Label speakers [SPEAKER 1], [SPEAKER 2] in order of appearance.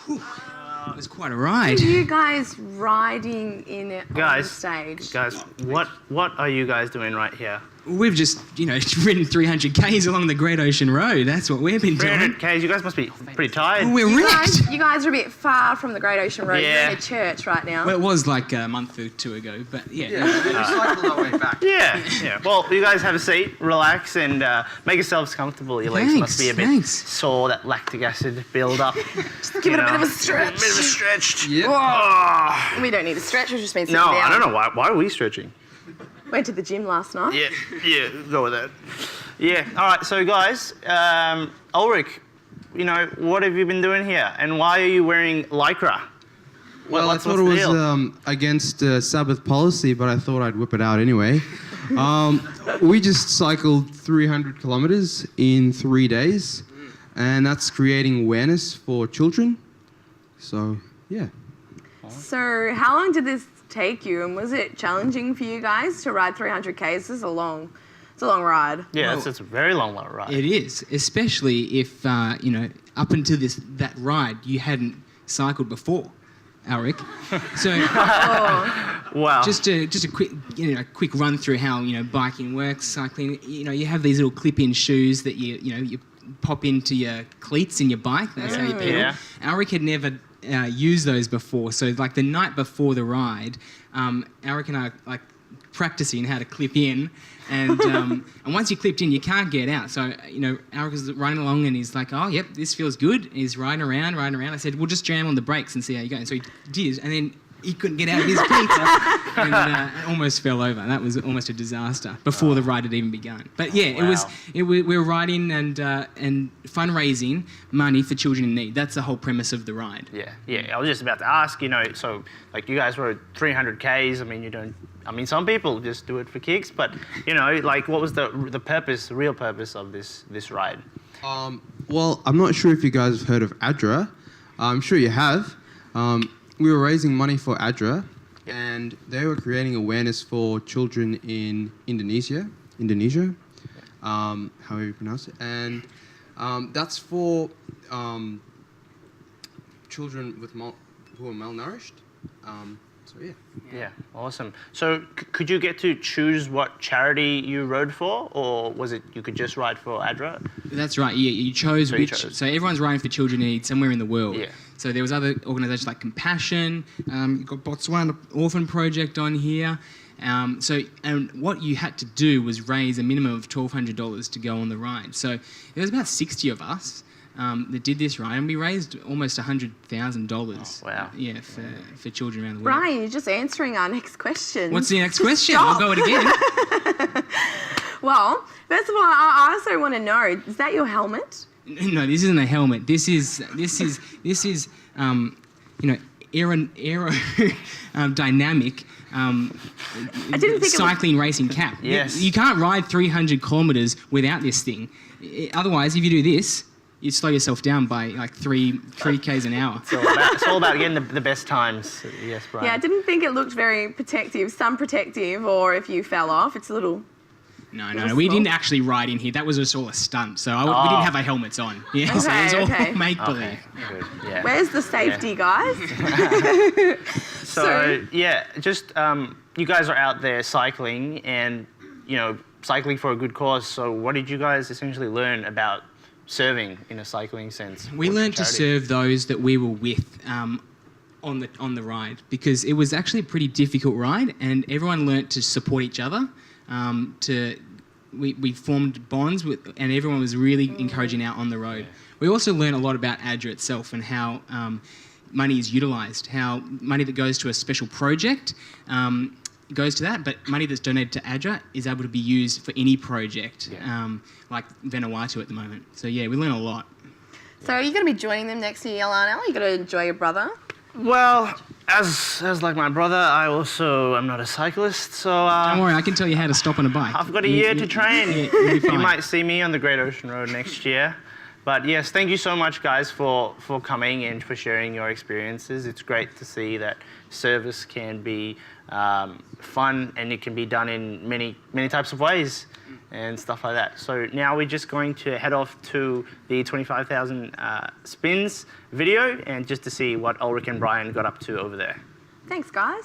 [SPEAKER 1] It was quite a ride.
[SPEAKER 2] You guys riding in it on stage?
[SPEAKER 3] Guys, what are you guys doing right here?
[SPEAKER 1] We've just, ridden 300 Ks along the Great Ocean Road. That's what we've been doing.
[SPEAKER 3] 300 Ks, you guys must be pretty tired.
[SPEAKER 1] We're wrecked.
[SPEAKER 2] You guys are a bit far from the Great Ocean Road.
[SPEAKER 3] Yeah.
[SPEAKER 2] You're in a church right now.
[SPEAKER 1] Well, it was like a month or two ago, but yeah.
[SPEAKER 4] Yeah, we cycled our way back.
[SPEAKER 3] Yeah. Well, you guys have a seat, relax, and make yourselves comfortable. Your legs must be a bit sore, that lactic acid build up.
[SPEAKER 2] Just give it a bit of a stretch.
[SPEAKER 3] A bit of a stretch.
[SPEAKER 4] Yep.
[SPEAKER 3] Oh.
[SPEAKER 2] We don't need a stretch, we've just been sitting
[SPEAKER 3] No,
[SPEAKER 2] down.
[SPEAKER 3] I don't know. Why are we stretching?
[SPEAKER 2] Went to the gym last night.
[SPEAKER 3] Yeah, go with that. Yeah, all right, so guys, Ulrich, what have you been doing here? And why are you wearing Lycra?
[SPEAKER 4] Well, I thought it was against Sabbath policy, but I thought I'd whip it out anyway. We just cycled 300 kilometers in 3 days, and that's creating awareness for children. So, yeah.
[SPEAKER 2] So how long did this take you, and was it challenging for you guys to ride 300 Ks? This is a long ride.
[SPEAKER 3] Yeah, it's a very long ride.
[SPEAKER 1] It is, especially if, up until that ride, you hadn't cycled before, Ulrich. So,
[SPEAKER 3] Wow.
[SPEAKER 1] just a quick run through how, biking works, cycling. You have these little clip-in shoes that you pop into your cleats in your bike. That's how you pedal.
[SPEAKER 3] Yeah.
[SPEAKER 1] Ulrich had never used those before, so like the night before the ride, Ulrich and I like practicing how to clip in, and once you clipped in, you can't get out. So Ulrich is running along, and he's like, "Oh, yep, this feels good." He's riding around. I said, "We'll just jam on the brakes and see how you go." And so he did, and then he couldn't get out of his cleats and almost fell over. That was almost a disaster before the ride had even begun. But yeah, we were riding and fundraising money for children in need. That's the whole premise of the ride.
[SPEAKER 3] Yeah. I was just about to ask, so like you guys rode 300 Ks. Some people just do it for kicks, but what was the purpose, the real purpose of this ride?
[SPEAKER 4] Well, I'm not sure if you guys have heard of ADRA. I'm sure you have. We were raising money for ADRA, and they were creating awareness for children in Indonesia, however you pronounce it, and that's for children who are malnourished. So yeah.
[SPEAKER 3] Yeah, awesome. So could you get to choose what charity you rode for, or was it you could just ride for ADRA?
[SPEAKER 1] That's right. Yeah, you chose So everyone's riding for children in need somewhere in the world.
[SPEAKER 3] Yeah.
[SPEAKER 1] So there was other organisations like Compassion. You've got Botswana Orphan Project on here. And what you had to do was raise a minimum of $1,200 to go on the ride. So there was about 60 of us that did this ride, and we raised almost $100,000.
[SPEAKER 3] Oh, wow.
[SPEAKER 1] Yeah, for children around the world.
[SPEAKER 2] Brian, you're just answering our next question.
[SPEAKER 1] What's the next question? I'll go it again.
[SPEAKER 2] Well, first of all, I also want to know, is that your helmet?
[SPEAKER 1] No, this isn't a helmet. This is dynamic cycling racing cap.
[SPEAKER 3] Yes.
[SPEAKER 1] You can't ride 300 kilometres without this thing. Otherwise, if you do this, you slow yourself down by like 3 Ks an hour.
[SPEAKER 3] It's all about getting the best times. Yes, Brian.
[SPEAKER 2] Yeah, I didn't think it looked very protective. Sun protective, or if you fell off, it's a little...
[SPEAKER 1] No, we didn't actually ride in here. That was just all a stunt. So we didn't have our helmets on. Yeah, so it was all make-believe.
[SPEAKER 3] Okay, good. Yeah.
[SPEAKER 2] Where's the safety, guys?
[SPEAKER 3] So just you guys are out there cycling and, cycling for a good cause. So what did you guys essentially learn about serving in a cycling sense?
[SPEAKER 1] We learned to serve those that we were with on the ride, because it was actually a pretty difficult ride, and everyone learnt to support each other. We formed bonds and everyone was really encouraging out on the road. Yeah. We also learned a lot about ADRA itself and how money is utilised, how money that goes to a special project goes to that, but money that's donated to ADRA is able to be used for any project, like Vanuatu at the moment. So yeah, we learn a lot.
[SPEAKER 2] So are you going to be joining them next year, Lionel? Are you going to enjoy your brother?
[SPEAKER 3] Well, as like my brother, I also am not a cyclist, so...
[SPEAKER 1] Don't worry, I can tell you how to stop on a bike.
[SPEAKER 3] I've got a year to train.
[SPEAKER 1] You
[SPEAKER 3] might see me on the Great Ocean Road next year. But yes, thank you so much, guys, for coming and for sharing your experiences. It's great to see that service can be fun and it can be done in many types of ways and stuff like that. So now we're just going to head off to the 25,000 spins video and just to see what Ulrich and Brian got up to over there.
[SPEAKER 2] Thanks, guys.